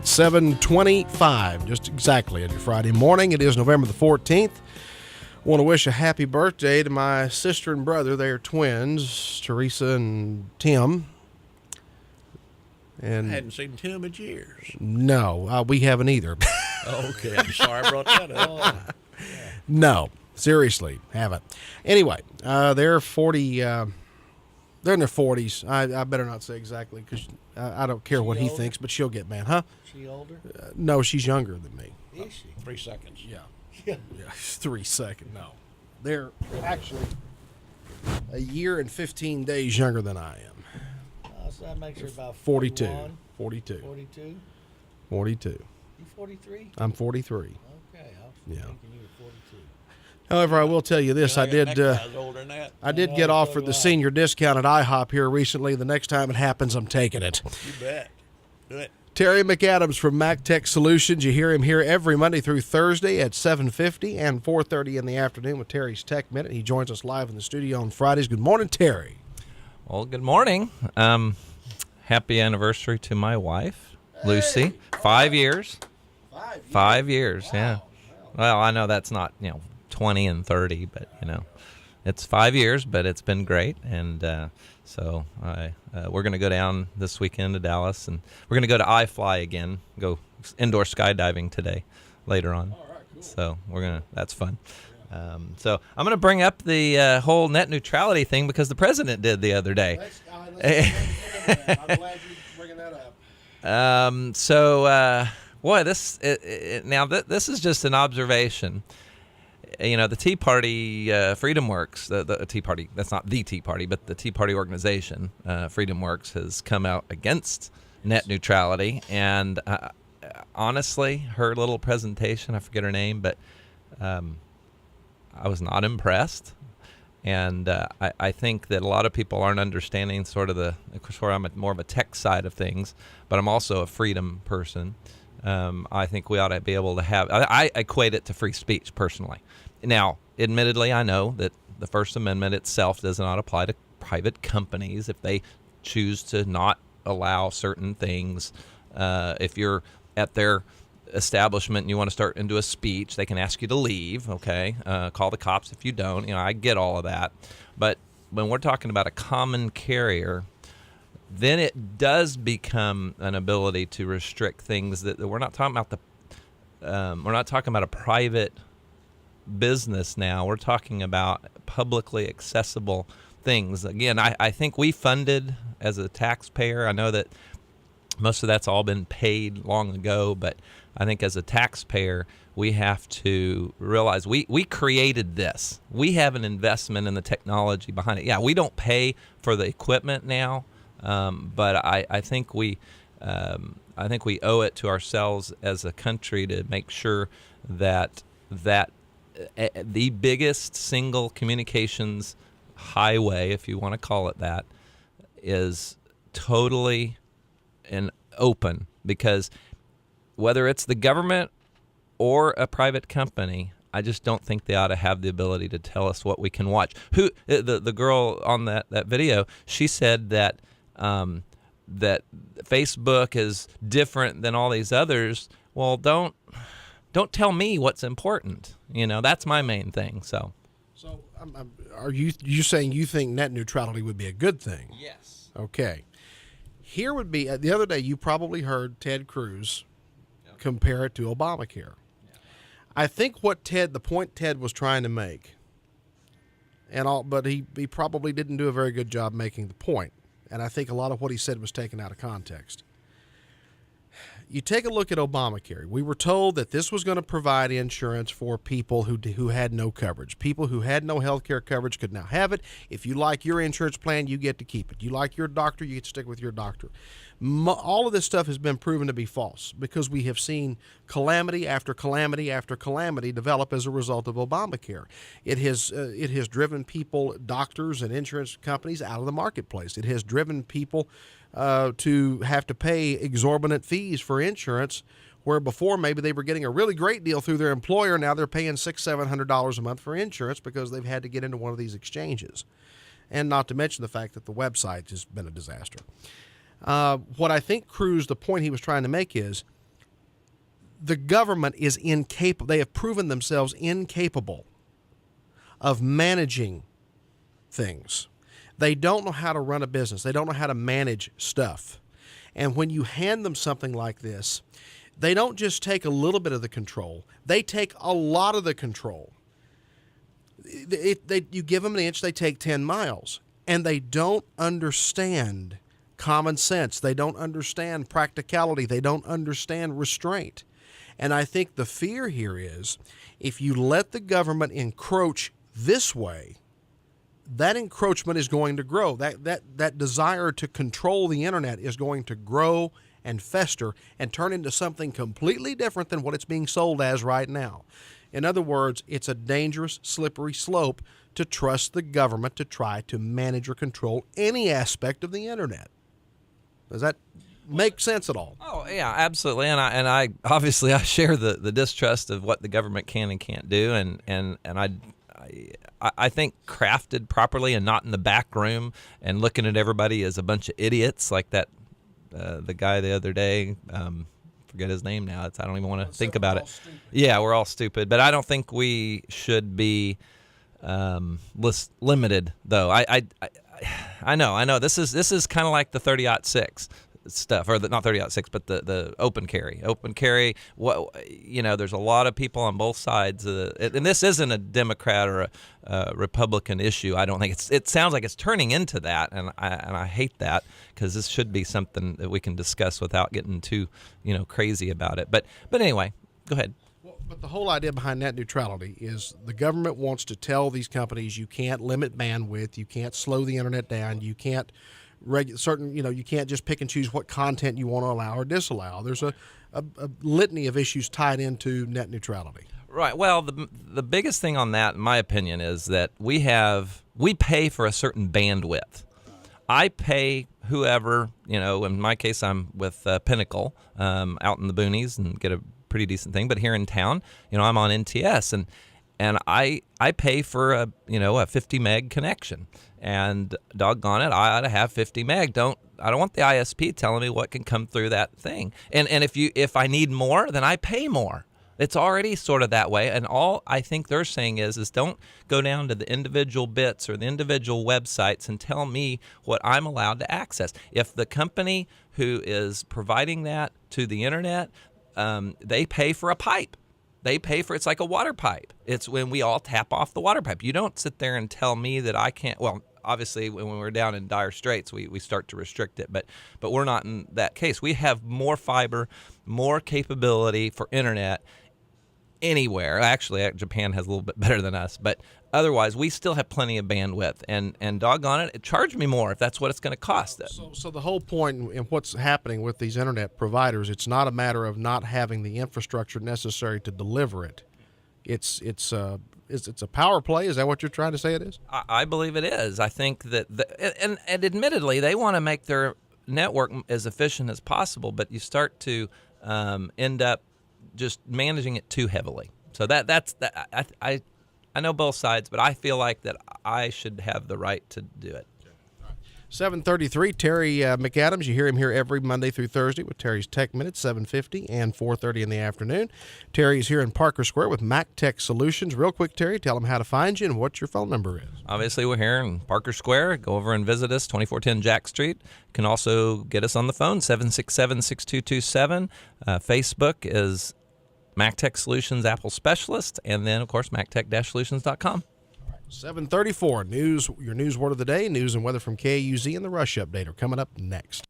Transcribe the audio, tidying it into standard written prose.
It's 7:25, just exactly on your Friday morning. It is November the 14th. I want to wish a happy birthday to my sister and brother. They are twins, Teresa and Tim. And I hadn't seen Tim in years. No, we haven't either. Okay, I'm sorry I brought that up. No, seriously, haven't. Anyway, they're 40. They're in their 40s. I better not say exactly because I don't care what he thinks, but she'll get mad, huh? She older? No, she's younger than me. Is she? 3 seconds. Yeah. 3 seconds. No, they're actually a year and 15 days younger than I am. So that makes her about 42. 41. 42. 42? 42. You 43? I'm 43. Okay, I was thinking you were 42. However, I will tell you this: I did. Older than that. I did get offered the senior discount at IHOP here recently. The next time it happens, I'm taking it. You bet. Do it. Terry McAdams from MacTech Solutions. You hear him here every Monday through Thursday at 7:50 and 4:30 in the afternoon with Terry's Tech Minute. He joins us live in the studio on Fridays. Good morning, Terry. Well, good morning. Happy anniversary to my wife, Lucy. 5 years. 5 years, yeah. Well, I know that's not, 20 and 30, but, it's 5 years, but it's been great. And so we're going to go down this weekend to Dallas, and we're going to go to iFly again, go indoor skydiving today, later on. All right, cool. So that's fun. So I'm going to bring up the whole net neutrality thing because the president did the other day. I'm glad you're bringing that up. Boy, this is just an observation. The Tea Party, Freedom Works, the Tea Party, that's not the Tea Party, but the Tea Party organization, Freedom Works, has come out against net neutrality. And honestly, her little presentation, I forget her name, but I was not impressed. And I think that a lot of people aren't understanding I'm more of a tech side of things, but I'm also a freedom person. I think we ought to be able to have, I equate it to free speech personally. Now, admittedly, I know that the First Amendment itself does not apply to private companies if they choose to not allow certain things. If you're at their establishment and you want to start into a speech, they can ask you to leave, okay? Call the cops if you don't. I get all of that. But when we're talking about a common carrier, then it does become an ability to restrict things that we're not talking about. We're not talking about a private business now. We're talking about publicly accessible things. Again, I think we funded as a taxpayer. I know that most of that's all been paid long ago, but I think as a taxpayer, we have to realize we created this. We have an investment in the technology behind it. Yeah, we don't pay for the equipment now, but I think we owe it to ourselves as a country to make sure that the biggest single communications highway, if you want to call it that, is totally and open, because whether it's the government or a private company, I just don't think they ought to have the ability to tell us what we can watch. The girl on that video, she said that that Facebook is different than all these others. Well, don't tell me what's important. That's my main thing. So are you saying you think net neutrality would be a good thing? Yes. Okay. Here would be the other day. You probably heard Ted Cruz compare it to Obamacare. Yeah. I think the point Ted was trying to make, but he probably didn't do a very good job making the point. And I think a lot of what he said was taken out of context. You take a look at Obamacare. We were told that this was going to provide insurance for people who had no coverage. People who had no health care coverage could now have it. If you like your insurance plan, you get to keep it. You like your doctor, you get to stick with your doctor. All of this stuff has been proven to be false because we have seen calamity after calamity after calamity develop as a result of Obamacare. It has driven people, doctors and insurance companies, out of the marketplace. It has driven people to have to pay exorbitant fees for insurance, where before maybe they were getting a really great deal through their employer. Now they're paying $600-700 a month for insurance because they've had to get into one of these exchanges. And not to mention the fact that the website has been a disaster. What I think Cruz, the point he was trying to make is, the government is incapable. They have proven themselves incapable of managing things. They don't know how to run a business. They don't know how to manage stuff. And when you hand them something like this, they don't just take a little bit of the control. They take a lot of the control. You give them an inch, they take 10 miles. And they don't understand common sense. They don't understand practicality. They don't understand restraint. And I think the fear here is if you let the government encroach this way, that encroachment is going to grow. That desire to control the internet is going to grow and fester and turn into something completely different than what it's being sold as right now. In other words, it's a dangerous, slippery slope to trust the government to try to manage or control any aspect of the internet. Does that make sense at all? Oh yeah, absolutely. And I obviously I share the distrust of what the government can and can't do, and I think crafted properly and not in the back room and looking at everybody as a bunch of idiots like that the guy the other day. Forget his name now. I don't even want to think about it. Stupid. Yeah, we're all stupid, but I don't think we should be limited though. I know. This is kind of like the 30-06 stuff, or not 30-06, but the open carry. There's a lot of people on both sides, and this isn't a Democrat or a Republican issue. I don't think it sounds like it's turning into that, and I hate that because this should be something that we can discuss without getting too crazy about it. But anyway, go ahead. But the whole idea behind net neutrality is the government wants to tell these companies you can't limit bandwidth, you can't slow the internet down, you can't you can't just pick and choose what content you want to allow or disallow. There's a litany of issues tied into net neutrality. Right. Well, the biggest thing on that, in my opinion, is that we pay for a certain bandwidth. I pay whoever, in my case, I'm with Pinnacle out in the boonies and get a pretty decent thing. But here in town, I'm on NTS and I pay for a 50 meg connection. And doggone it, I ought to have 50 meg. I don't want the ISP telling me what can come through that thing. And if I need more, then I pay more. It's already sort of that way. And all I think they're saying is don't go down to the individual bits or the individual websites and tell me what I'm allowed to access. If the company who is providing that to the internet, they pay for a pipe. They pay for it's like a water pipe. It's when we all tap off the water pipe. You don't sit there and tell me that I can't. Well, obviously, when we're down in dire straits, we start to restrict it. But we're not in that case. We have more fiber, more capability for internet anywhere. Actually, Japan has a little bit better than us. But otherwise, we still have plenty of bandwidth. And doggone it, charge me more if that's what it's going to cost. So the whole point in what's happening with these internet providers, it's not a matter of not having the infrastructure necessary to deliver it. It's a power play. Is that what you're trying to say it is? I believe it is. I think that, and admittedly, they want to make their network as efficient as possible, but you start to end up just managing it too heavily. So that's that. I know both sides, but I feel like that I should have the right to do it. 7:33, Terry McAdams. You hear him here every Monday through Thursday with Terry's Tech Minutes, 7:50 and 4:30 in the afternoon. Terry's here in Parker Square with Mac Tech Solutions. Real quick, Terry, tell them how to find you and what your phone number is. Obviously, we're here in Parker Square. Go over and visit us, 2410 Jack Street. You can also get us on the phone, 767-6227. Facebook is Mac Tech Solutions Apple Specialist, and then, of course, mactech-solutions.com. 7:34, your news word of the day, news and weather from KUZ, and the Rush Update are coming up next.